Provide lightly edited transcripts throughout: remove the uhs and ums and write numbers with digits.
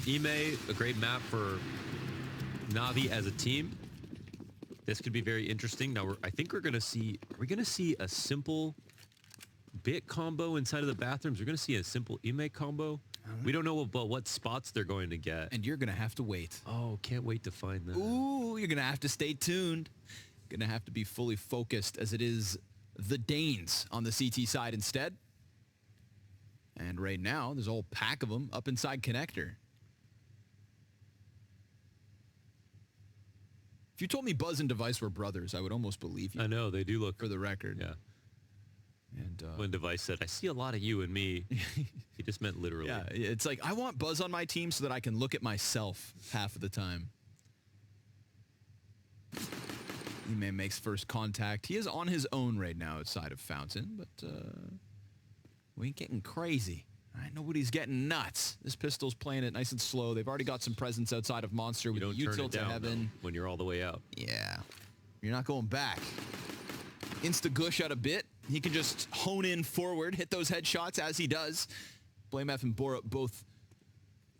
Ime, a great map for Navi as a team. This could be very interesting. Now, I think we're going to see... Are we going to see a simple bit combo inside of the bathrooms? We're going to see a simple Ime combo. We don't know about what spots they're going to get. And you're going to have to wait. Oh, can't wait to find that. Ooh, you're going to have to stay tuned. Going to have to be fully focused as it is the Danes on the CT side instead. And right now, there's a whole pack of them up inside connector. If you told me Buzz and Device were brothers, I would almost believe you. I know, they do look... For the record. Yeah. And when Device said, I see a lot of you and me, he just meant literally. Yeah, it's like, I want Buzz on my team so that I can look at myself half of the time. Ime makes first contact. He is on his own right now outside of Fountain, but we ain't getting crazy. I know nobody's getting nuts. This pistol's playing it nice and slow. They've already got some presence outside of Monster with the util to heaven. Though, when you're all the way out. Yeah. You're not going back. Insta-gush out a bit. He can just hone in forward, hit those headshots as he does. Blame F and Borup both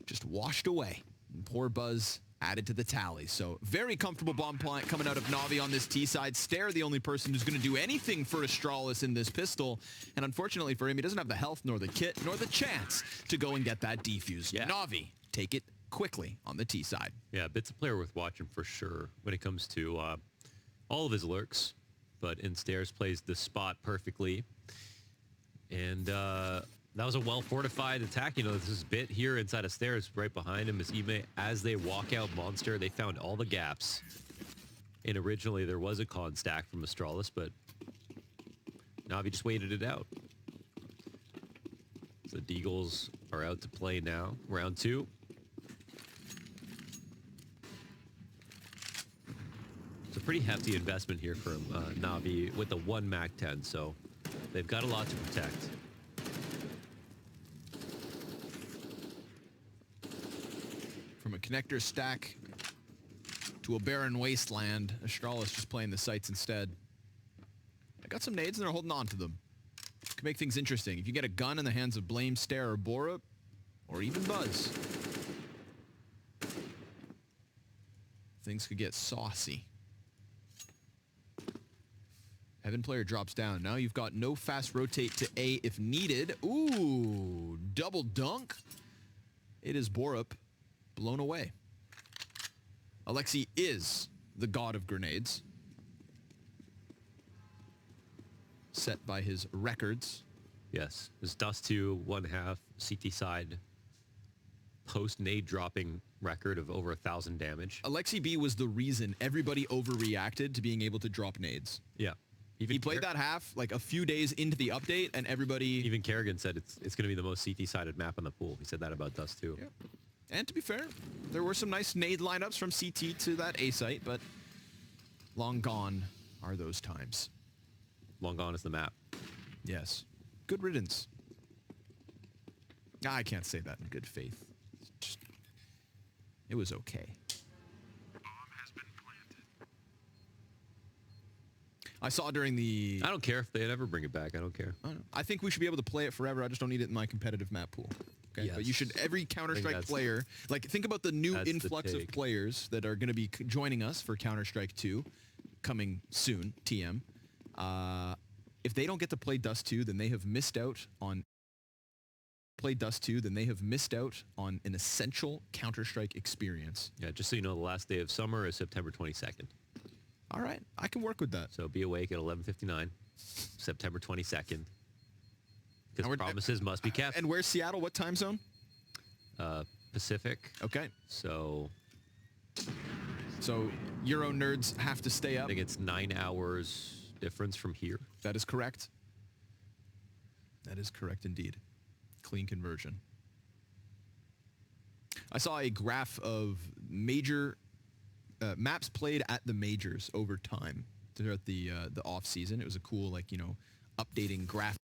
just washed away. And poor Buzz added to the tally. So very comfortable bomb plant coming out of Navi on this T side. Stare, the only person who's going to do anything for Astralis in this pistol. And unfortunately for him, he doesn't have the health, nor the kit, nor the chance to go and get that defuse. Yeah. Navi take it quickly on the T side. Yeah, Bit's a player worth watching for sure when it comes to all of his lurks. But in Stairs plays the spot perfectly. And that was a well-fortified attack. You know, this is Bit here inside of Stairs. Right behind him is Ime. As they walk out Monster, they found all the gaps. And originally there was a con stack from Astralis, but Navi just waited it out. So Deagles are out to play now. Round 2. It's a pretty hefty investment here from Navi with the 1 MAC-10, so they've got a lot to protect. From a connector stack to a barren wasteland, Astralis just playing the sites instead. I got some nades and they're holding on to them. Could make things interesting. If you get a gun in the hands of Blame, Stare, or Borup, or even Buzz, things could get saucy. Heaven player drops down. Now you've got no fast rotate to A if needed. Ooh, double dunk. It is Borup blown away. Alexi is the god of grenades. Set by his records. Yes, his Dust 2, 1/2, CT side, post-nade dropping record of over 1,000 damage. Alexi B was the reason everybody overreacted to being able to drop nades. Yeah. He played that half like a few days into the update, and everybody... Even Kerrigan said it's going to be the most CT-sided map on the pool. He said that about Dust 2. Yeah. And to be fair, there were some nice nade lineups from CT to that A site, but long gone are those times. Long gone is the map. Yes. Good riddance. I can't say that in good faith. It was okay. I saw during the... I don't care if they ever bring it back. I don't care. I think we should be able to play it forever. I just don't need it in my competitive map pool. Okay? Yes. But you should, every Counter-Strike player, like think about the new influx of players that are going to be joining us for Counter-Strike 2 coming soon, TM. If they don't get to play Dust 2, then they have missed out on an essential Counter-Strike experience. Yeah, just so you know, the last day of summer is September 22nd. All right, I can work with that. So be awake at 11:59, September 22nd. Because promises must be kept. And where's Seattle? What time zone? Pacific. Okay. So Euro nerds have to stay up. I think it's 9 hours difference from here. That is correct. That is correct indeed. Clean conversion. I saw a graph of major maps played at the majors over time throughout the off season. It was a cool, like, you know, updating graphic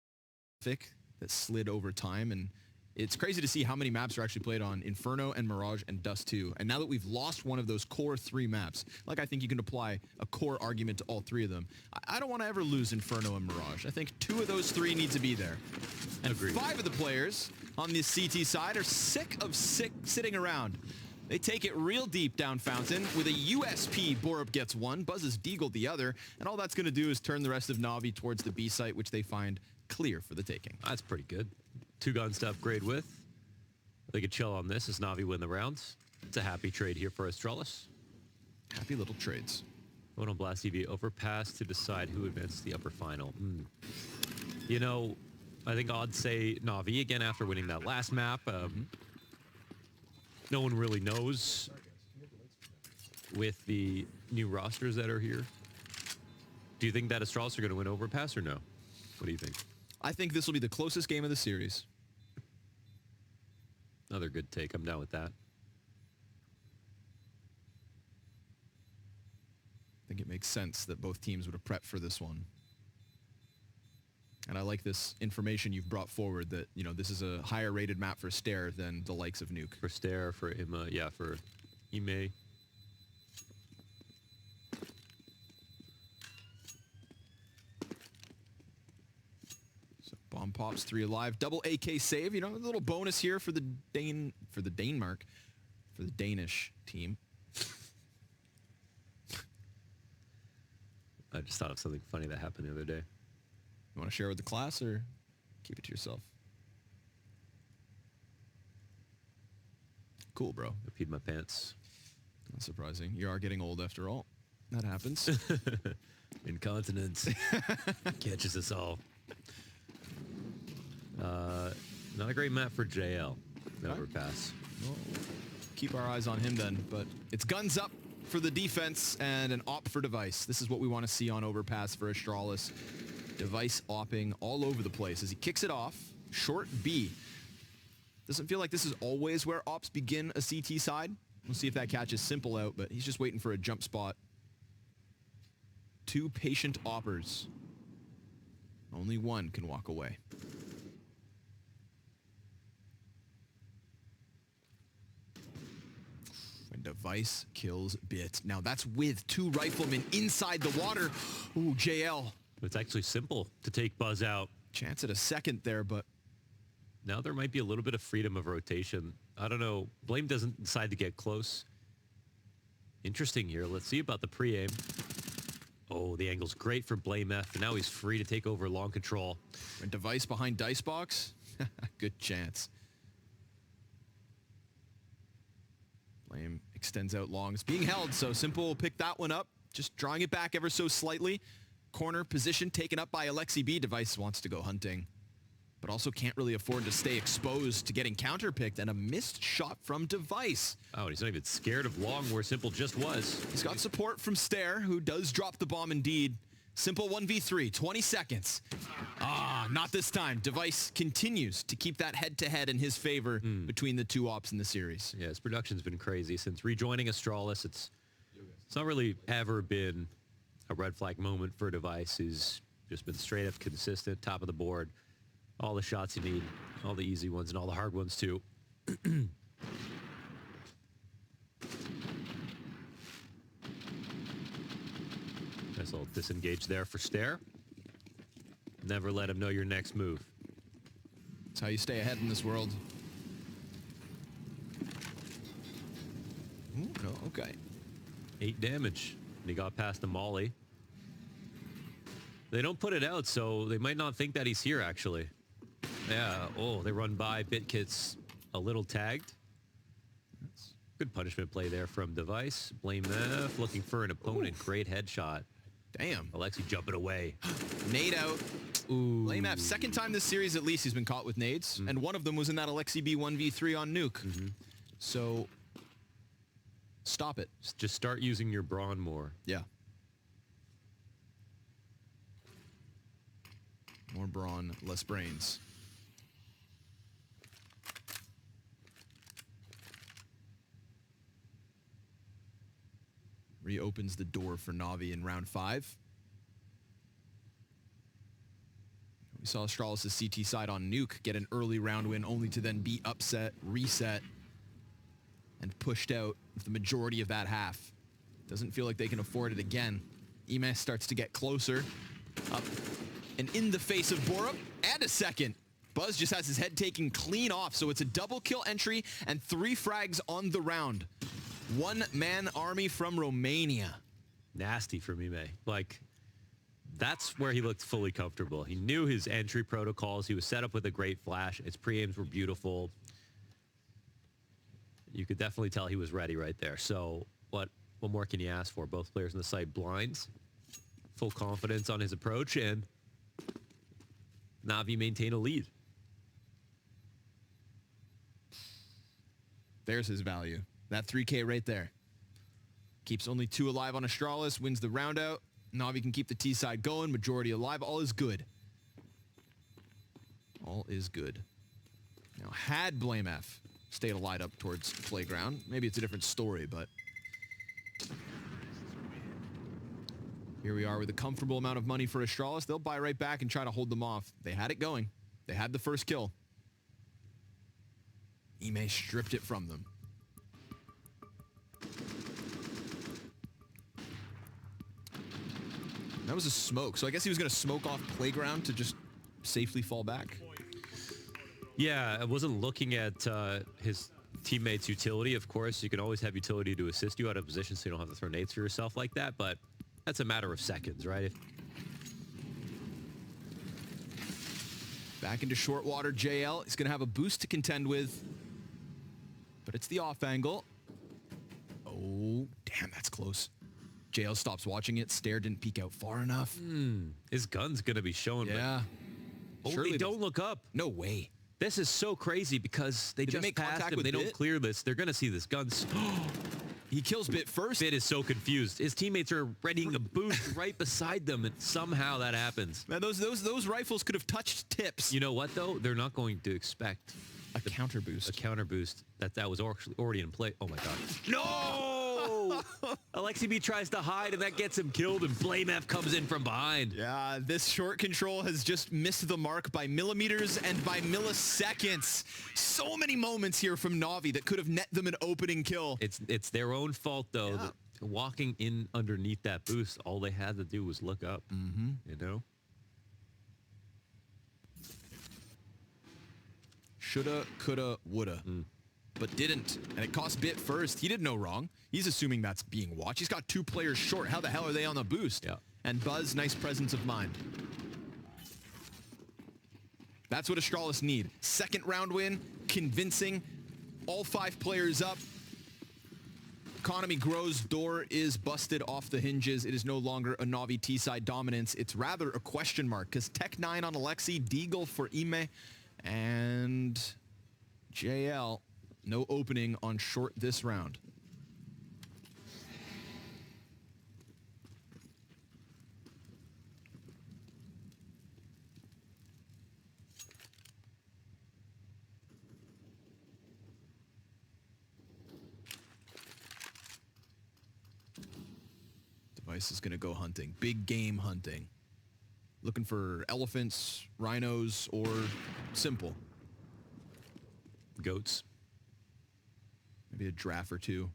that slid over time, and It's crazy to see how many maps are actually played on Inferno and Mirage and Dust 2. And now that we've lost one of those core 3 maps, like I think you can apply a core argument to all 3 of them. I don't want to ever lose Inferno and Mirage. I think 2 of those 3 need to be there. And Agreed. 5 of the players on the CT side are sick of sitting around. They take it real deep down Fountain. With a USP, Borup gets 1, Buzz's Deagle the other, and all that's going to do is turn the rest of Navi towards the B site, which they find clear for the taking. That's pretty good. 2 guns to upgrade with. They could chill on this as Navi win the rounds. It's a happy trade here for Astralis. Happy little trades. Going on Blast TV, Overpass to decide who advances the upper final. You know, I think odds say Navi again after winning that last map. No one really knows with the new rosters that are here. Do you think that Astralis are going to win Overpass or no? What do you think? I think this will be the closest game of the series. Another good take. I'm down with that. I think it makes sense that both teams would have prepped for this one. And I like this information you've brought forward that, you know, this is a higher rated map for Stair than the likes of Nuke. For Stair, for Ima, yeah, for Ime. So bomb pops, 3 alive, double AK save, you know, a little bonus here for the Danish team. I just thought of something funny that happened the other day. You want to share with the class or keep it to yourself? Cool, bro. I peed my pants. Not surprising. You are getting old after all. That happens. Incontinence catches us all. Not a great map for JL. Overpass. Well, keep our eyes on him then. But it's guns up for the defense and an op for Device. This is what we want to see on Overpass for Astralis. Device opping all over the place as he kicks it off. Short B. Doesn't feel like this is always where ops begin a CT side. We'll see if that catches Simple out, but he's just waiting for a jump spot. 2 patient oppers. Only 1 can walk away. When Device kills Bit. Now that's with 2 riflemen inside the water. Ooh, JL. It's actually simple to take Buzz out. Chance at a second there, but Now there might be a little bit of freedom of rotation. I don't know. Blame doesn't decide to get close. Interesting here. Let's see about the pre-aim. Oh, the angle's great for Blame F, and now he's free to take over long control. when Device behind Dicebox, good chance. Blame extends out long. It's being held, so Simple will pick that one up. Just drawing it back ever so slightly. Corner position taken up by Alexi B. Device wants to go hunting, but also can't really afford to stay exposed to getting counterpicked, and a missed shot from Device. Oh, and he's not even scared of long where Simple just was. He's got support from Stair, who does drop the bomb indeed. Simple 1v3, 20 seconds. Ah, not this time. Device continues to keep that head-to-head in his favor between the 2 ops in the series. Yeah, his production's been crazy. Since rejoining Astralis, it's not really ever been a red flag moment for Device. He's just been straight up consistent, top of the board. All the shots you need, all the easy ones and all the hard ones too. Nice little disengage there for Stair. Never let him know your next move. That's how you stay ahead in this world. Ooh, no, okay. 8 damage. And he got past the molly. They don't put it out, so they might not think that he's here, actually. Yeah, oh, they run by. BitKit's a little tagged. Good punishment play there from Device. Blame F looking for an opponent. Ooh. Great headshot. Damn. Alexi jumping away. Nade out. Ooh. Blame F. Second time this series, at least, he's been caught with nades. And one of them was in that Alexi B 1v3 on Nuke. So, stop it. Just start using your brawn more. Yeah. More brawn, less brains. Reopens the door for Navi in round 5. We saw Astralis' CT side on Nuke get an early round win, only to then be upset, reset, and pushed out with the majority of that half. Doesn't feel like they can afford it again. Ime starts to get closer. Up and in the face of Borup, and a second. Buzz just has his head taken clean off, so it's a double kill entry and 3 frags on the round. One-man army from Romania. Nasty from Ime. Like, that's where he looked fully comfortable. He knew his entry protocols. He was set up with a great flash. His pre-aims were beautiful. You could definitely tell he was ready right there. So what more can you ask for? Both players on the site blinds. Full confidence on his approach, and Navi maintain a lead. There's his value. That 3K right there. Keeps only 2 alive on Astralis, wins the round out. Navi can keep the T side going, majority alive. All is good. All is good. Now, had Blame F stayed alive up towards Playground, maybe it's a different story, but here we are with a comfortable amount of money for Astralis. They'll buy right back and try to hold them off. They had it going. They had the first kill. Ime stripped it from them. That was a smoke, so I guess he was going to smoke off Playground to just safely fall back. Yeah, I wasn't looking at his teammates' utility. Of course, you can always have utility to assist you out of position so you don't have to throw nades for yourself like that, but that's a matter of seconds, right? Back into short water, JL. He's going to have a boost to contend with, but it's the off angle. Oh, damn, that's close. JL stops watching it. Stare didn't peek out far enough. His gun's going to be showing. Yeah. Only don't look up. No way. This is so crazy because they just make passed contact him. with They don't Bit? clear this. They're going to see this gun. He kills Bit first. Bit is so confused. His teammates are readying a boost right beside them, and somehow that happens. Man, those rifles could have touched tips. You know what, though? They're not going to expect A counter boost. a counter boost that was actually already in play. Oh, my God. No! Alexi B tries to hide, and that gets him killed, and Blame F comes in from behind. Yeah, this short control has just missed the mark by millimeters and by milliseconds. So many moments here from Navi that could have net them an opening kill. It's their own fault, though. Yeah. That walking in underneath that boost, all they had to do was look up, you know? Shoulda, coulda, woulda. But didn't. And it cost Bit first. He did no wrong. He's assuming that's being watched. He's got 2 players short. How the hell are they on the boost? Yeah. And Buzz, nice presence of mind. That's what Astralis need. Second round win, convincing. All 5 players up. Economy grows. Door is busted off the hinges. It is no longer a Navi T-side dominance. It's rather a question mark because Tech 9 on Alexi, Deagle for Ime, and JL. No opening on short this round. Device is going to go hunting. Big game hunting. Looking for elephants, rhinos, or simple. Goats. Maybe a giraffe or 2.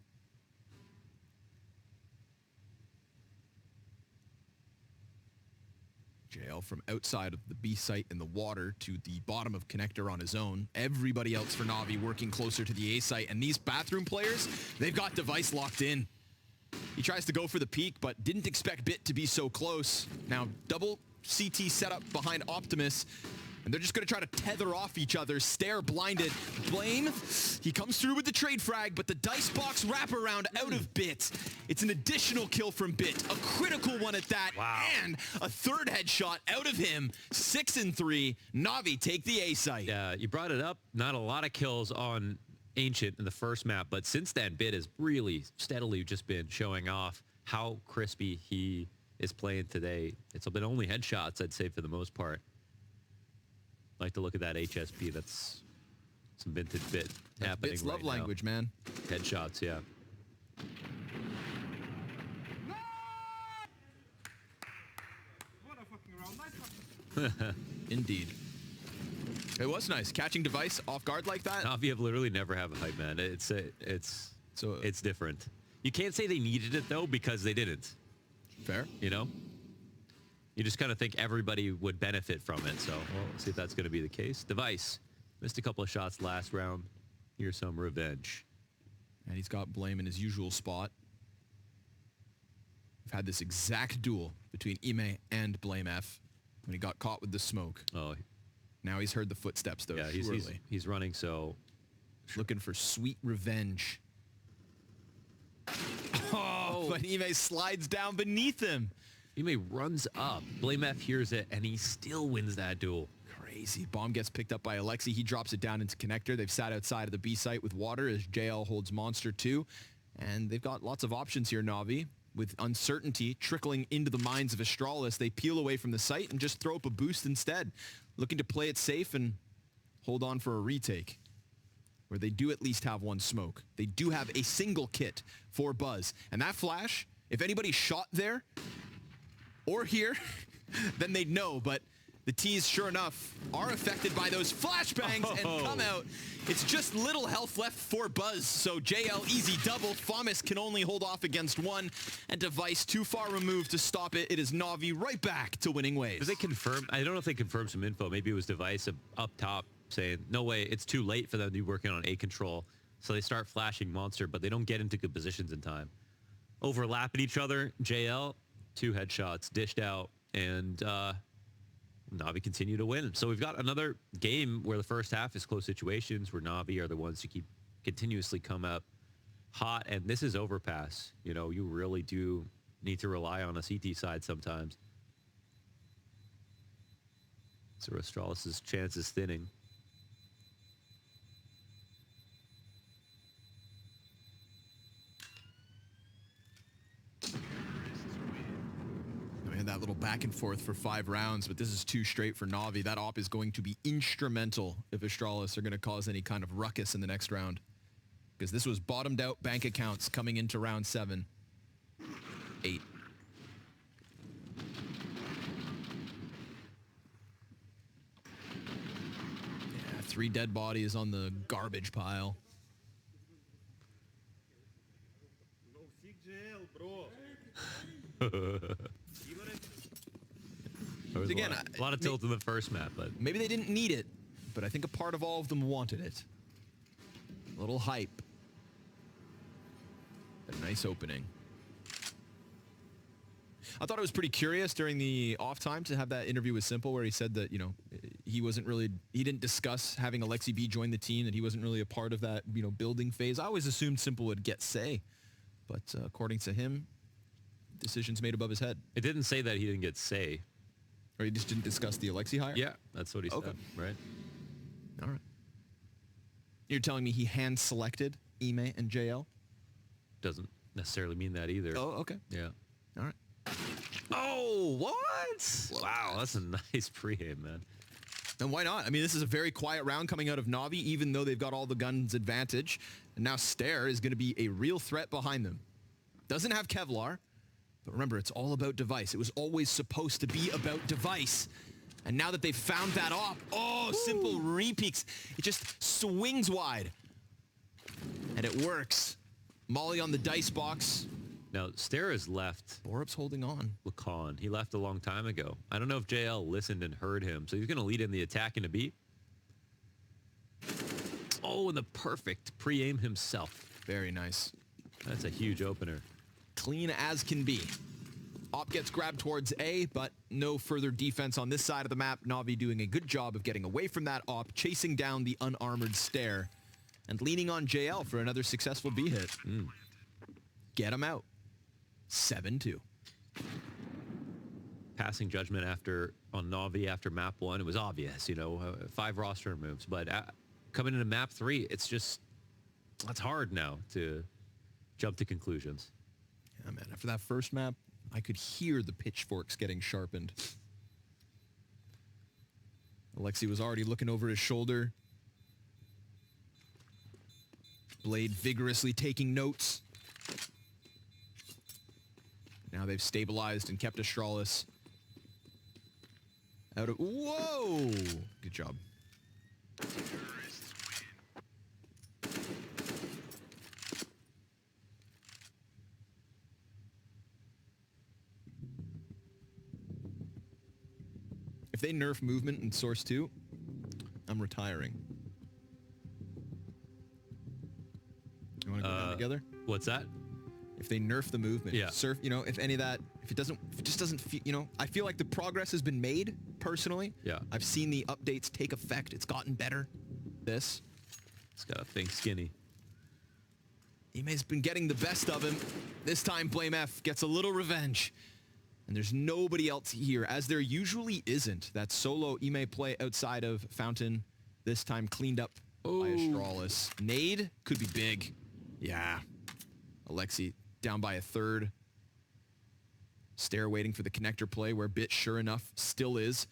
JL from outside of the B site in the water to the bottom of connector on his own. Everybody else for Navi working closer to the A site. And these bathroom players, they've got Device locked in. He tries to go for the peak, but didn't expect Bit to be so close. Now, double CT setup behind Optimus. And they're just going to try to tether off each other. Stare blinded. Blame, he comes through with the trade frag, but the dice box wraparound out of Bit. It's an additional kill from Bit. A critical one at that. Wow. And a third headshot out of him. 6 and 3. Navi take the A site. Yeah, you brought it up. Not a lot of kills on Ancient in the first map, but since then, Bit has really steadily just been showing off how crispy he is playing today. It's been only headshots, I'd say, for the most part. Like to look at that HSP. That's some vintage Bit happening. Bit's right love now. language, man. Headshots, yeah. What a fucking round. Nice fucking Indeed. It was nice catching Device off guard like that. Navi have literally never have a hype man. It's different. You can't say they needed it though because they didn't. Fair. You know? You just kind of think everybody would benefit from it. So we'll see if that's going to be the case. Device missed a couple of shots last round. Here's some revenge. And he's got Blame in his usual spot. We've had this exact duel between Ime and Blame F when he got caught with the smoke. Oh, Now he's heard the footsteps, though, yeah, surely. he's running, so... Looking for sweet revenge. Oh, but Ime slides down beneath him. Ime runs up. Blame F hears it, and he still wins that duel. Crazy. Bomb gets picked up by Alexi. He drops it down into connector. They've sat outside of the B site with water as JL holds Monster 2. And they've got lots of options here, Navi. With uncertainty trickling into the minds of Astralis, they peel away from the site and just throw up a boost instead. Looking to play it safe and hold on for a retake. Where they do at least have one smoke. They do have a single kit for Buzz. And that flash, if anybody shot there or here, then they'd know. But the T's, sure enough, are affected by those flashbangs and come out. It's just little health left for Buzz, so JL easy double. Fomis can only hold off against one, and Device too far removed to stop it. It is Navi right back to winning ways. Did they confirm? I don't know if they confirmed some info. Maybe it was Device up top saying, no way, it's too late for them to be working on A control. So they start flashing Monster, but they don't get into good positions in time. Overlapping each other, JL, 2 headshots, dished out, and Navi continue to win. So we've got another game where the first half is close situations, where Navi are the ones who keep continuously come up hot, and this is Overpass. You know, you really do need to rely on a CT side sometimes. So Astralis' chance is thinning. We had that little back and forth for 5 rounds, but this is 2 straight for Navi. That op is going to be instrumental if Astralis are going to cause any kind of ruckus in the next round. Because this was bottomed out bank accounts coming into round 7. 8. Yeah, 3 dead bodies on the garbage pile. There was Again, a lot of tilt in the first map, but maybe they didn't need it, but I think a part of all of them wanted it. A little hype. A nice opening. I thought it was pretty curious during the off time to have that interview with Simple where he said that, you know, he didn't discuss having Alexi B join the team, that he wasn't really a part of that, you know, building phase. I always assumed Simple would get say, but according to him, decisions made above his head. it didn't say that he didn't get say. Or he just didn't discuss the Alexi hire? Yeah, that's what he said, right? All right. You're telling me he hand-selected Ime and JL? Doesn't necessarily mean that either. Oh, okay. Yeah. All right. Oh, what? Wow, that's a nice pre-aim, man. And why not? I mean, this is a very quiet round coming out of Navi, even though they've got all the guns advantage. And now Stare is going to be a real threat behind them. Doesn't have Kevlar. But remember, it's all about Device. It was always supposed to be about Device. And now that they've found that op, Simple repeaks. It just swings wide. And it works. Molly on the dice box. Now, Stare has left Borup's holding on. Lacan. He left a long time ago. I don't know if JL listened and heard him, so he's going to lead in the attack in a beat. Oh, and the perfect pre-aim himself. Very nice. That's a huge opener. Clean as can be. Op gets grabbed towards A, but no further defense on this side of the map. Navi doing a good job of getting away from that op, chasing down the unarmored Stare, and leaning on JL for another successful B hit. Get him out. 7-2. Passing judgment on Navi after map 1, it was obvious, you know, 5 roster moves. But coming into map 3, it's hard now to jump to conclusions. Yeah, man, after that first map, I could hear the pitchforks getting sharpened. Alexi was already looking over his shoulder. Blade vigorously taking notes. Now they've stabilized and kept Astralis Out of... Whoa! Good job. If they nerf movement in Source 2, I'm retiring. You want to go down together? What's that? If they nerf the movement, Yeah. surf, you know, if any of that, if it just doesn't feel, you know, I feel like the progress has been made personally. Yeah. I've seen the updates take effect. It's gotten better. This. It's got a thing skinny. Ime's been getting the best of him. This time, Blame F gets a little revenge. And there's nobody else here, as there usually isn't. That solo Ime play outside of Fountain, this time cleaned up by Astralis. Nade could be big. Yeah. Alexi down by a third. Stair waiting for the connector play, where Bit, sure enough, still is.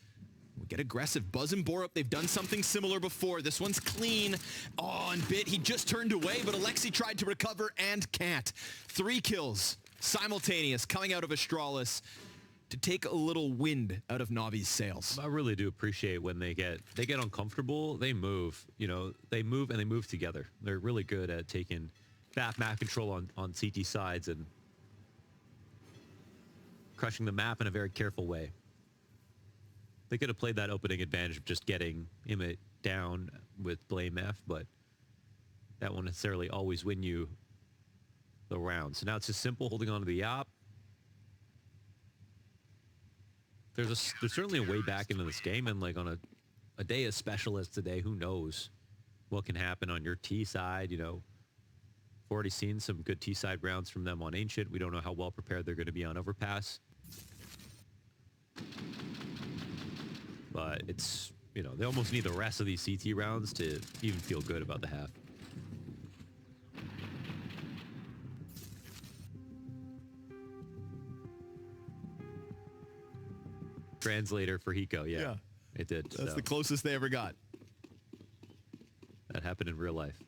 We'll get aggressive. Buzz and Borup, they've done something similar before. This one's clean. Oh, and Bit, he just turned away, but Alexi tried to recover and can't. 3 kills, simultaneous, coming out of Astralis to take a little wind out of Navi's sails. I really do appreciate when they get uncomfortable, they move. You know, they move and they move together. They're really good at taking map control on CT sides and crushing the map in a very careful way. They could have played that opening advantage of just getting Emmett down with Blame F, but that won't necessarily always win you the round. So now it's just Simple holding on to the op. There's certainly a way back into this game, and like on a day as special as today, who knows what can happen on your T side. You know, we've already seen some good T side rounds from them on Ancient. We don't know how well prepared they're going to be on Overpass. But it's, you know, they almost need the rest of these CT rounds to even feel good about the half. Translator for Hiko, yeah. It did. That's the closest they ever got. That happened in real life.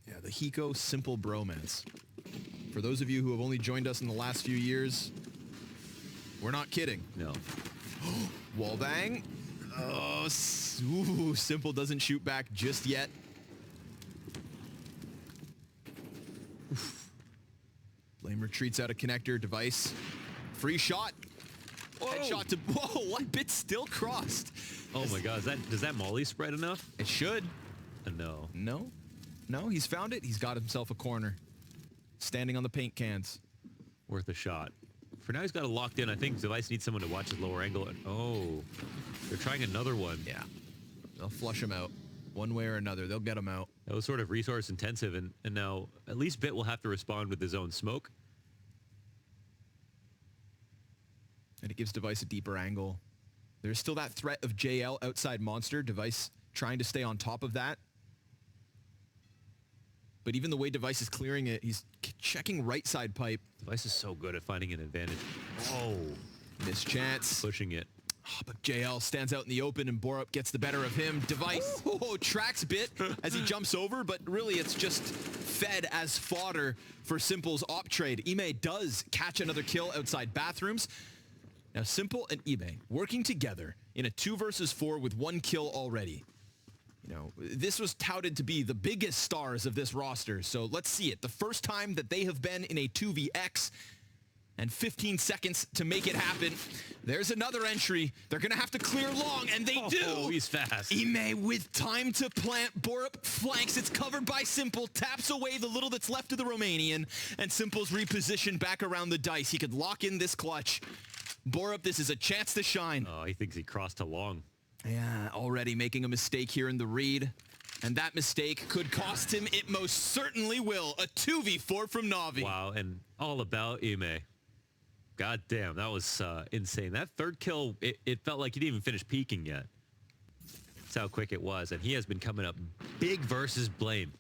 Yeah, the Hiko Simple Bromance. For those of you who have only joined us in the last few years, we're not kidding. No. Wallbang. Oh, ooh, Simple doesn't shoot back just yet. Blame retreats out of connector device. Free shot. Headshot to... Whoa, one bit still crossed. Oh my God, does that molly spread enough? It should. No. No. No, he's found it. He's got himself a corner. Standing on the paint cans. Worth a shot. For now, he's got it locked in. I think Device needs someone to watch his lower angle. And, oh, they're trying another one. Yeah. They'll flush him out. One way or another. They'll get him out. That was sort of resource intensive, and now at least Bit will have to respond with his own smoke. And it gives Device a deeper angle. There's still that threat of JL outside Monster. Device trying to stay on top of that. But even the way Device is clearing it, he's checking right side pipe. Device is so good at finding an advantage. Oh, Missed chance. pushing it. Oh, but JL stands out in the open and Borup gets the better of him. Device tracks Bit as he jumps over, but really it's just fed as fodder for Simple's op trade. Ime does catch another kill outside bathrooms. Now Simple and Ime working together in a 2 versus 4 with 1 kill already. You know, this was touted to be the biggest stars of this roster, so let's see it. The first time that they have been in a 2vx, and 15 seconds to make it happen. There's another entry. They're going to have to clear long, and they do. Oh, he's fast. Ime with time to plant. Borup flanks. It's covered by Simple. Taps away the little that's left of the Romanian, and Simple's repositioned back around the dice. He could lock in this clutch. Borup, this is a chance to shine. Oh, he thinks he crossed to long. Yeah, already making a mistake here in the read. And that mistake could cost him. It most certainly will. A 2v4 from Navi. Wow, and all about Ime. God damn, that was insane. That third kill, it felt like he didn't even finish peeking yet. That's how quick it was. And he has been coming up big versus Blame.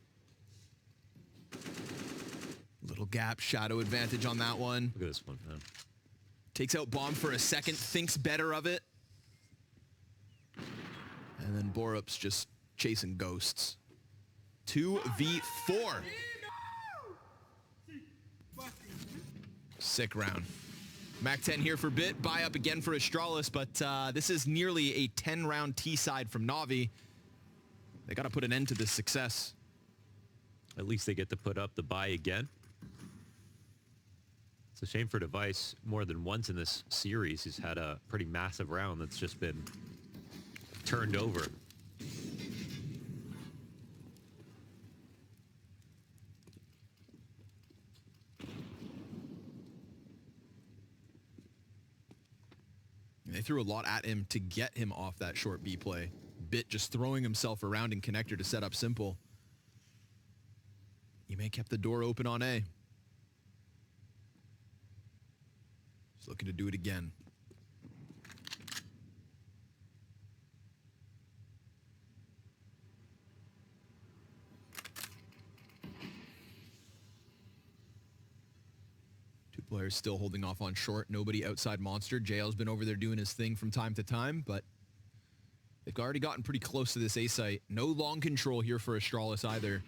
Little gap, shadow advantage on that one. Look at this one, man. Takes out Bomb for a second, thinks better of it. And then Borup's just chasing ghosts. 2v4. Sick round. Mac 10 here for Bit. Buy up again for Astralis, but this is nearly a 10-round T-side from NAVI. They got to put an end to this success. At least they get to put up the buy again. It's a shame for Device. More than once in this series, he's had a pretty massive round that's just been turned over. They threw a lot at him to get him off that short B play. Bit just throwing himself around in connector to set up simple. You may kept the door open on A. He's looking to do it again. Players still holding off on short. Nobody outside Monster. JL's been over there doing his thing from time to time, but they've already gotten pretty close to this A site. No long control here for Astralis either.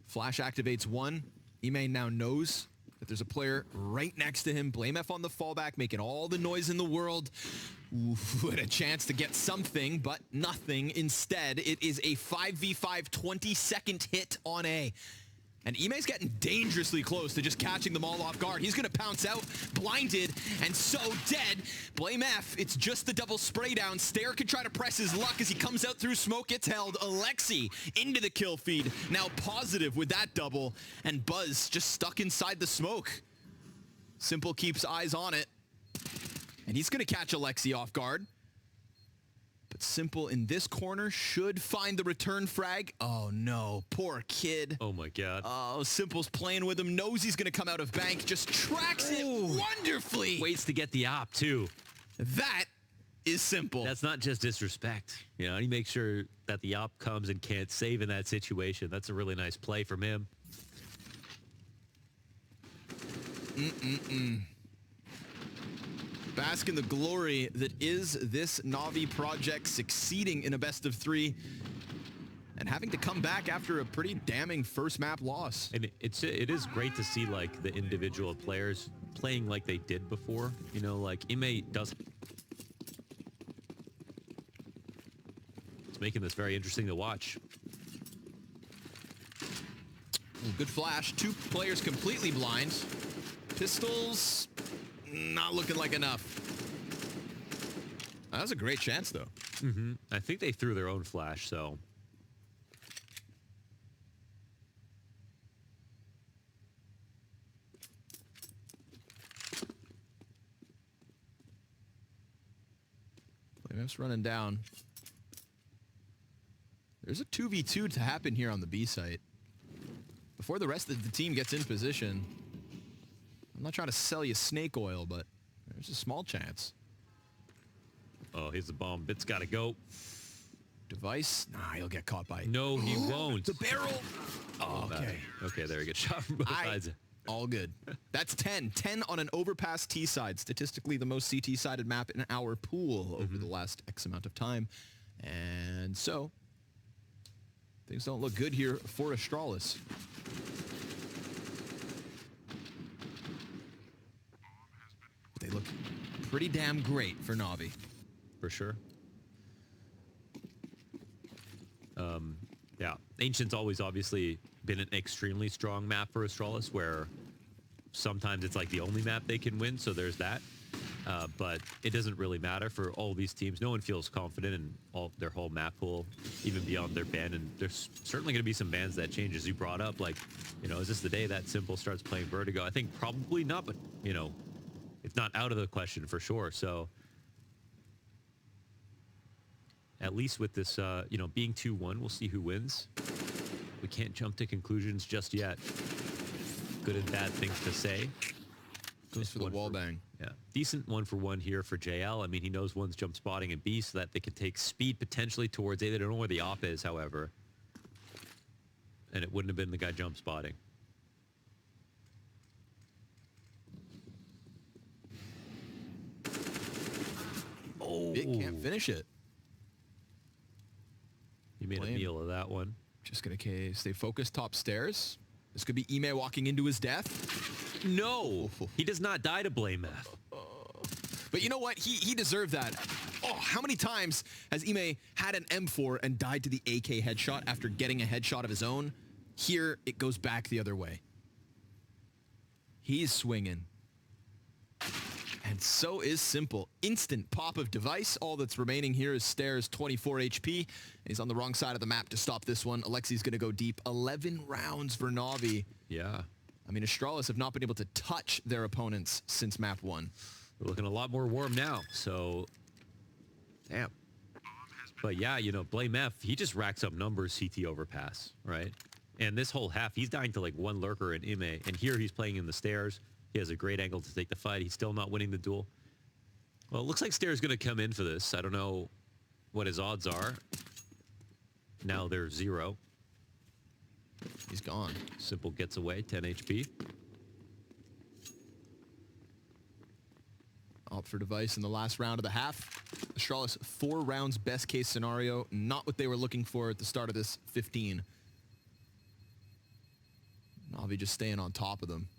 Flash activates one. Ime now knows that there's a player right next to him. Blame F on the fallback, making all the noise in the world. Ooh, had a chance to get something, but nothing. Instead, it is a 5v5 20-second hit on A. And Ime's getting dangerously close to just catching them all off guard. He's going to pounce out, blinded, and so dead. Blame F. It's just the double spray down. Stair could try to press his luck as he comes out through smoke. Gets held. Alexi into the kill feed. Now positive with that double. And Buzz just stuck inside the smoke. Simple keeps eyes on it. And he's going to catch Alexi off guard. But Simple in this corner should find the return frag. Oh no, poor kid. Oh my God. Oh, Simple's playing with him, knows he's gonna come out of bank, just tracks it wonderfully. Waits to get the op too. That is Simple. That's not just disrespect. You know, he makes sure that the op comes and can't save in that situation. That's a really nice play from him. Bask in the glory that is this NAVI project, succeeding in a best of 3 and having to come back after a pretty damning first map loss. And it is great to see like the individual players playing like they did before. You know, like Ime does. It's making this very interesting to watch. Ooh, good flash. 2 players completely blind. Pistols. Not looking like enough. That was a great chance, though. I think they threw their own flash, so. It's running down. There's a 2v2 to happen here on the B site. Before the rest of the team gets in position. I'm not trying to sell you snake oil, but there's a small chance. Oh, here's the bomb. Bit's got to go. Device. Nah, he'll get caught by it. No, he won't. The barrel. Oh, okay. Okay, there he gets shot from both sides. All good. That's 10. 10 on an Overpass T-side. Statistically, the most CT-sided map in our pool over the last X amount of time. And so, things don't look good here for Astralis. They look pretty damn great for NAVI. For sure. Yeah, Ancient's always obviously been an extremely strong map for Astralis, where sometimes it's like the only map they can win, so there's that. But it doesn't really matter for all these teams. No one feels confident in their whole map pool, even beyond their ban. And there's certainly going to be some bans that change, as you brought up. Like, you know, is this the day that Simple starts playing Vertigo? I think probably not, but, you know, it's not out of the question for sure. So at least with this, you know, being 2-1, we'll see who wins. We can't jump to conclusions just yet. Good and bad things to say. Goes for the wall bang. Yeah, decent 1-for-1 here for JL. I mean, he knows one's jump spotting and B, so that they can take speed potentially towards A. They don't know where the op is, however. And it wouldn't have been the guy jump spotting. Oh, It can't finish it. He made a meal of that one. Just gonna stay focused top stairs. This could be Ime walking into his death. No, he does not die to Blame F. But you know what? He deserved that. Oh, how many times has Ime had an M4 and died to the AK headshot after getting a headshot of his own? Here, it goes back the other way. He's swinging. And so is Simple. Instant pop of device. All that's remaining here is Stairs, 24 HP. He's on the wrong side of the map to stop this one. Alexi's going to go deep. 11 rounds for NAVI. Yeah. I mean, Astralis have not been able to touch their opponents since map 1. They're looking a lot more warm now, so... Damn. But yeah, you know, Blame F, he just racks up numbers CT Overpass, right? And this whole half, he's dying to like one lurker and Ime, and here he's playing in the Stairs. He has a great angle to take the fight. He's still not winning the duel. Well, it looks like Stairs going to come in for this. I don't know what his odds are. Now they're 0. He's gone. Simple gets away, 10 HP. Opt for device in the last round of the half. Astralis, 4 rounds best case scenario. Not what they were looking for at the start of this 15. NAVI just staying on top of them.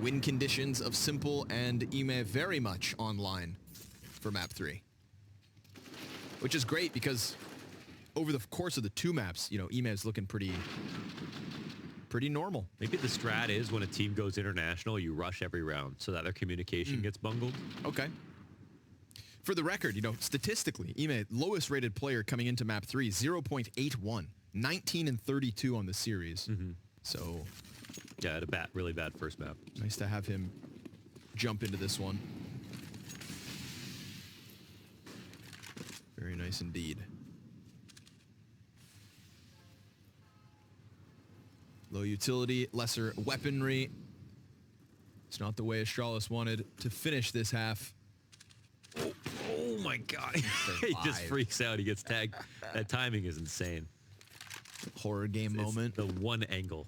Win conditions of Simple and Ime very much online for map 3. Which is great because over the course of the 2 maps, you know, Ime is looking pretty normal. Maybe the strat is when a team goes international, you rush every round so that their communication gets bungled. Okay. For the record, you know, statistically, Ime, lowest rated player coming into map 3, 0.81. 19 and 32 on the series. So... yeah, had a really bad first map. nice to have him jump into this one. Very nice indeed. Low utility, lesser weaponry. It's not the way Astralis wanted to finish this half. Oh my god. He just freaks out. He gets tagged. That timing is insane. Horror game moment. The one angle.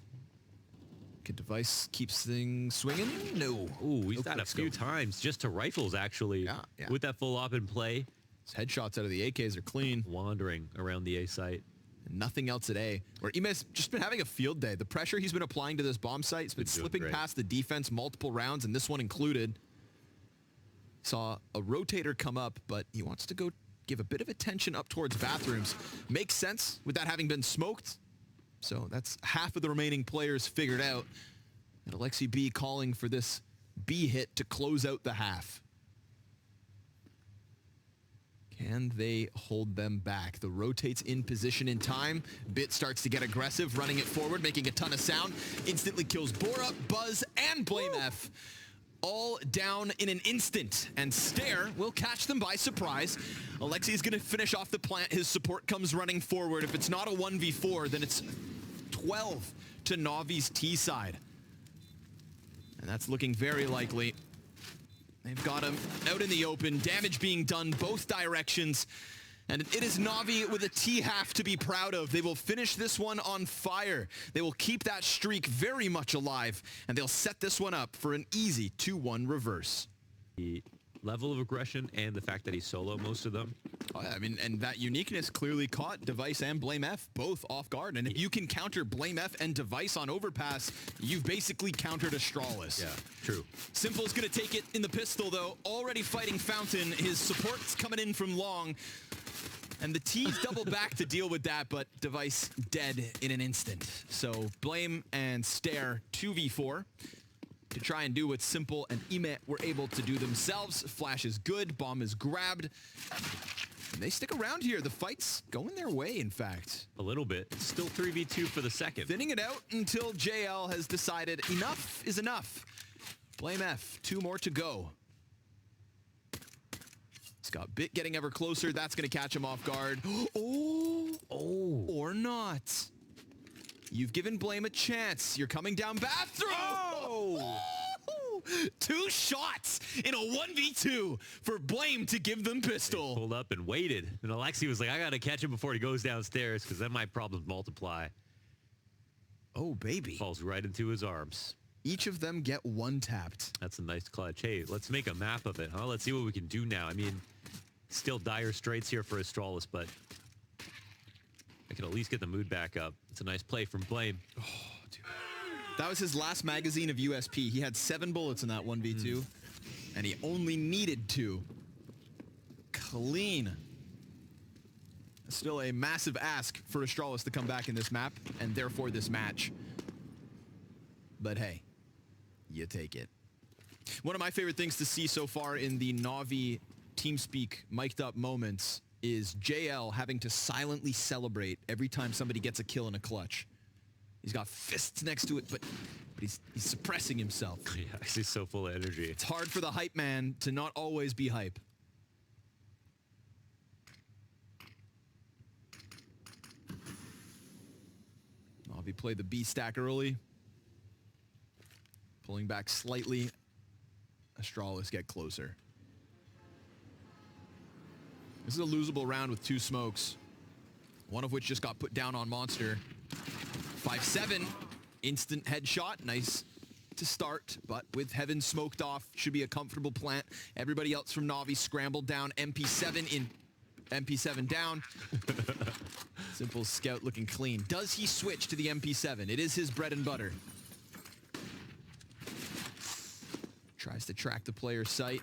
Good device keeps things swinging. No. Ooh, he's No died a quick few scope. times just to rifles, actually. Yeah. With that full op in play. His headshots out of the AKs are clean. Wandering around the A site. Nothing else at A, where Ime's just been having a field day. The pressure he's been applying to this bomb site has been Been doing slipping great. past the defense multiple rounds, and this one included. Saw a rotator come up, but he wants to go give a bit of attention up towards bathrooms. Makes sense with that having been smoked. So that's half of the remaining players figured out. And Alexi B calling for this B hit to close out the half. Can they hold them back? The rotates in position in time. Bit starts to get aggressive, running it forward, making a ton of sound. Instantly kills Bora, Buzz, and Blame F. All down in an instant. And Stare will catch them by surprise. Alexi is going to finish off the plant. His support comes running forward. If it's not a 1v4, then it's 12 to Navi's T side. And that's looking very likely. They've got him out in the open, damage being done both directions. And it is Navi with a T-half to be proud of. They will finish this one on fire. They will keep that streak very much alive, and they'll set this one up for an easy 2-1 reverse. The level of aggression and the fact that he's solo most of them. Oh, yeah, I mean, and that uniqueness clearly caught Device and Blame F both off guard. And if you can counter Blame F and Device on Overpass, you've basically countered Astralis. Yeah, true. Simple's going to take it in the pistol, though. Already fighting Fountain. His support's coming in from long. And the T's double back to deal with that, but Device dead in an instant. So Blame and Stare 2v4 to try and do what Simple and Ime were able to do themselves. Flash is good. Bomb is grabbed. And they stick around here. The fight's going their way, in fact. A little bit. It's still 3v2 for the second. Thinning it out until JL has decided enough is enough. Blame F. 2 more to go. Scott Bit getting ever closer. That's going to catch him off guard. Oh, or not. You've given Blame a chance. You're coming down bathroom. Oh! 2 shots in a 1v2 for Blame to give them pistol. Pulled up and waited. And Alexi was like, I got to catch him before he goes downstairs because then my problems multiply. Oh, baby. Falls right into his arms. Each of them get 1 tapped. That's a nice clutch. Hey, let's make a map of it, huh? Let's see what we can do now. I mean, still dire straits here for Astralis, but I can at least get the mood back up. It's a nice play from Blame. Oh, dude. That was his last magazine of USP. He had 7 bullets in that 1v2, and he only needed 2. Clean. Still a massive ask for Astralis to come back in this map, and therefore this match. But hey, you take it. One of my favorite things to see so far in the NAVI TeamSpeak mic'd up moments is JL having to silently celebrate every time somebody gets a kill in a clutch. He's got fists next to it, but he's suppressing himself. Yeah, he's so full of energy. It's hard for the hype man to not always be hype. Navi played the B stack early. Pulling back slightly. Astralis get closer. This is a losable round with 2 smokes. One of which just got put down on Monster. 5-7. Instant headshot. Nice to start, but with Heaven smoked off, should be a comfortable plant. Everybody else from Navi scrambled down. MP7 in. MP7 down. Simple scout looking clean. Does he switch to the MP7? It is his bread and butter. Tries to track the player's sight.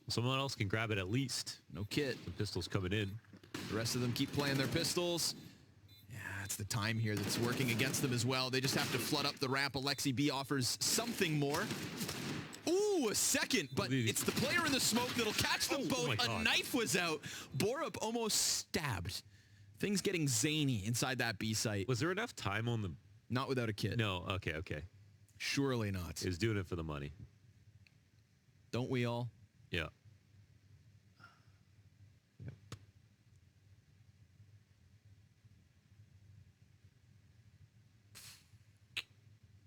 Someone else can grab it at least. No kit. The pistol's coming in. The rest of them keep playing their pistols. Yeah, it's the time here that's working against them as well. They just have to flood up the ramp. Alexi B offers something more. Ooh, a second, but it's the player in the smoke that'll catch them both. A knife was out. Borup almost stabbed. Things getting zany inside that B site. Was there enough time on the... Not without a kit. No, okay. Surely not. He was doing it for the money. Don't we all? Yeah.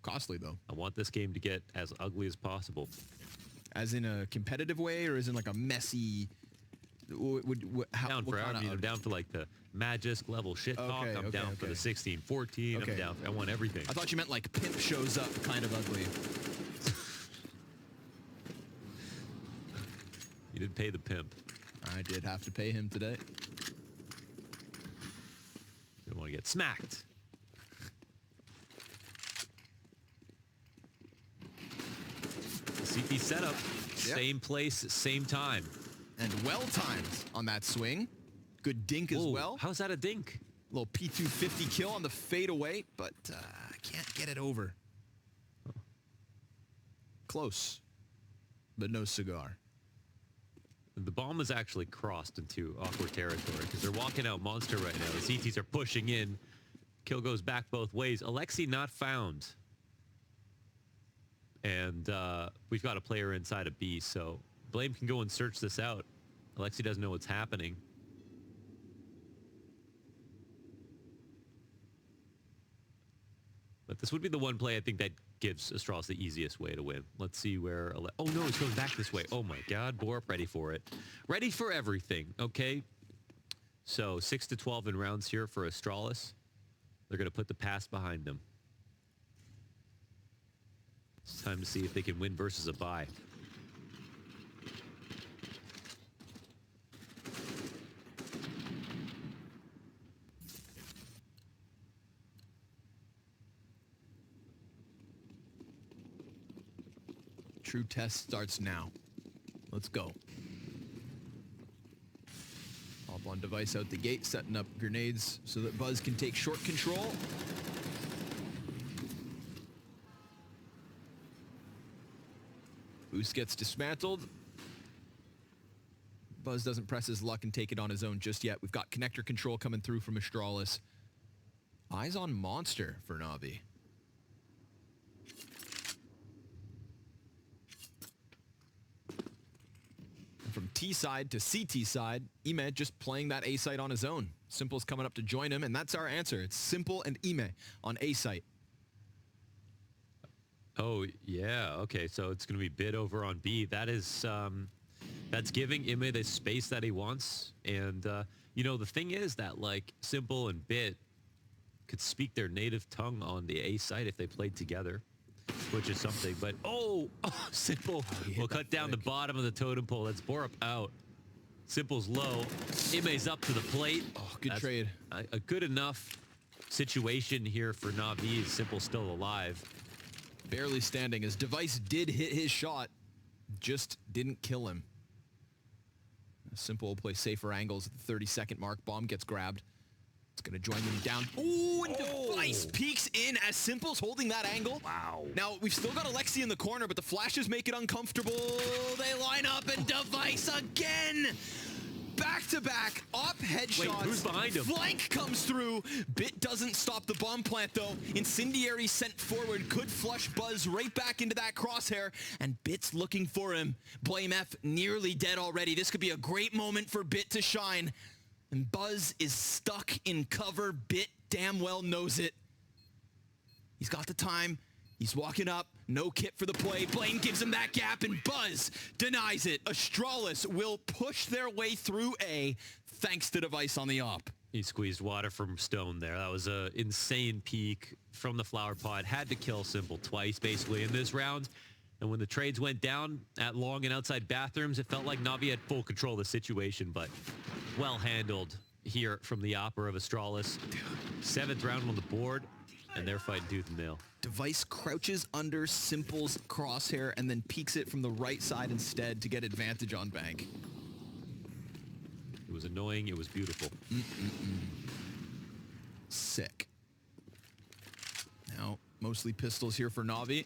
Costly, though. I want this game to get as ugly as possible. As in a competitive way, or as in like a messy... Down for like the Magisk level shit talk. I'm down for the 16-14. I'm down. I want everything. I thought you meant like pimp shows up kind of ugly. You did pay the pimp. I did have to pay him today. You don't want to get smacked. CT setup. Yep. Same place, same time. And well-timed on that swing. Good dink as well. How's that a dink? Little P250 kill on the fadeaway, but can't get it over. Close, but no cigar. The bomb is actually crossed into awkward territory because they're walking out Monster right now. The CTs are pushing in. Kill goes back both ways. Alexi not found. And we've got a player inside a B, so Blame can go and search this out. Alexi doesn't know what's happening. But this would be the one play I think that gives Astralis the easiest way to win. Let's see where... Oh, no, it's going back this way. Oh, my God. Borup ready for it. Ready for everything, okay? So 6-12 in rounds here for Astralis. They're going to put the pass behind them. It's time to see if they can win versus a bye. True test starts now. Let's go. Hop on device out the gate, setting up grenades so that Buzz can take short control. Boost gets dismantled. Buzz doesn't press his luck and take it on his own just yet. We've got connector control coming through from Astralis. Eyes on Monster for Navi. From T side to CT side, Ime just playing that A site on his own. Simple's coming up to join him, and that's our answer. It's Simple and Ime on A site. Oh, yeah. Okay, so it's going to be Bid over on B. That is, that's giving Ime the space that he wants. And, you know, the thing is that, like, Simple and Bid could speak their native tongue on the A site if they played together, which is something. But, Simple will cut down the bottom of the totem pole. That's Borup out. Simple's low. Ime's up to the plate. Oh, good That's trade. A good enough situation here for Navi. Simple's still alive. Barely standing as Device did hit his shot, just didn't kill him. Simple will play safer angles at the 30-second mark. Bomb gets grabbed. It's going to join them down. Ooh, and Device peeks in as Simple's holding that angle. Wow. Now, we've still got Alexi in the corner, but the flashes make it uncomfortable. They line up, and Device again. Back-to-back, up headshots. Wait, who's behind him? Flank comes through. Bit doesn't stop the bomb plant, though. Incendiary sent forward could flush Buzz right back into that crosshair, and Bit's looking for him. Blame F nearly dead already. This could be a great moment for Bit to shine. And Buzz is stuck in cover. Bit damn well knows it. He's got the time. He's walking up. No kit for the play. Blaine gives him that gap, and Buzz denies it. Astralis will push their way through A, thanks to Device on the op. He squeezed water from Stone there. That was an insane peek from the flower pod. Had to kill Simple twice, basically, in this round. And when the trades went down at long and outside bathrooms, it felt like Navi had full control of the situation, but well handled here from the opera of Astralis. 7th round on the board, and they're fighting tooth and nail. Device crouches under Simple's crosshair and then peeks it from the right side instead to get advantage on Bank. It was annoying. It was beautiful. Sick. Now, mostly pistols here for Navi.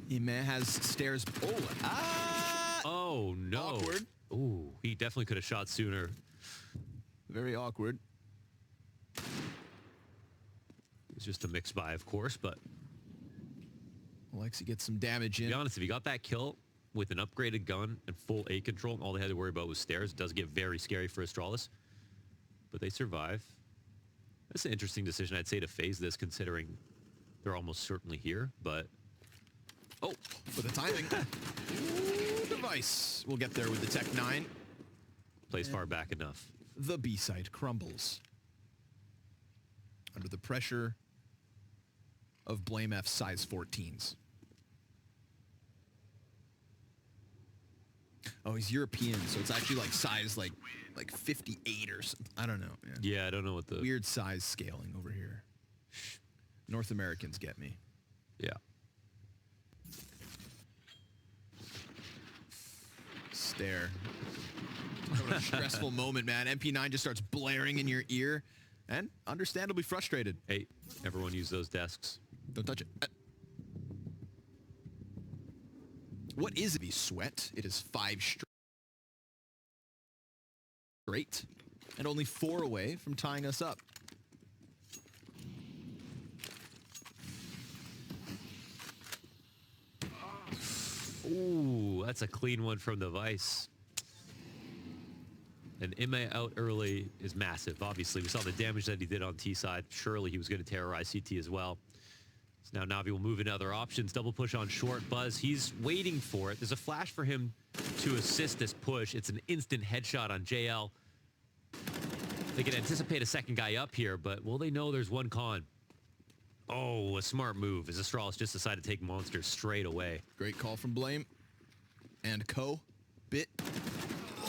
He has stairs. Oh, no. Awkward. Ooh, he definitely could have shot sooner. Very awkward. It was just a mix by, of course, but Alexi gets some damage to in. be honest, if he got that kill with an upgraded gun and full A control, all they had to worry about was stairs. It does get very scary for Astralis, but they survive. That's an interesting decision, I'd say, to phase this, considering they're almost certainly here, but... Oh, for the timing. Ooh, Device will get there with the Tech 9. Plays far back enough. The B-side crumbles. Under the pressure of Blame F size 14s. Oh, he's European, so it's actually like size like 58 or something. I don't know, man. Yeah, I don't know what the... Weird size scaling over here. North Americans get me. Yeah. Stare. Talk about a stressful moment, man. MP9 just starts blaring in your ear and understandably frustrated. Hey, everyone use those desks. Don't touch it. What is the sweat? It is 5 straight and only 4 away from tying us up. Ooh, that's a clean one from Device. And Ime out early is massive, obviously. We saw the damage that he did on T side. Surely he was going to terrorize CT as well. So now Navi will move into other options. Double push on short. Buzz, he's waiting for it. There's a flash for him to assist this push. It's an instant headshot on JL. They can anticipate a second guy up here, but will they know there's one con? Oh, a smart move as Astralis just decided to take Monster straight away. Great call from Blame. And Co. Bit.